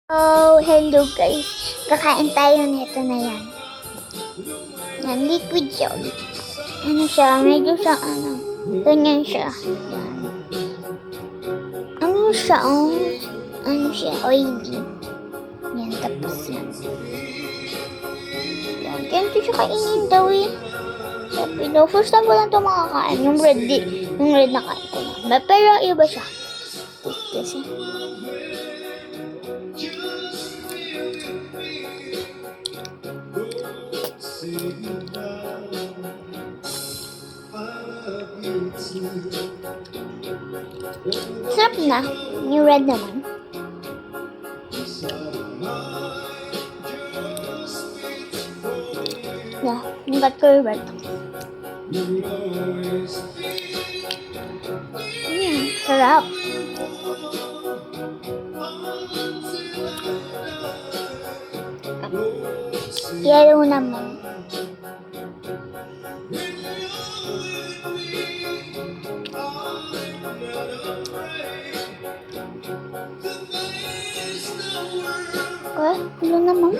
Oh, hello guys. Kakain tayo nito na yan. Yan, liquid siya. Ano siya, medyo sa ganyan siya. Yan. Ano siya, oily. Yan, tapos yan. Yan, ganito siya kainin daw eh. Sabi daw, first time ko lang ito makakain. Yung red na kain ko na. Pero iba siya. Kasi, sarap na. Yung red naman. Yeah, yung got ko yung red. Sarap. Yellow naman. Ano naman?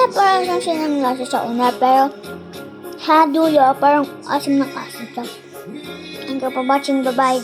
Parang siya ng lasa sa una, pero sa dulo, parang asim ng asim siya. Thank you for watching. Bye-bye.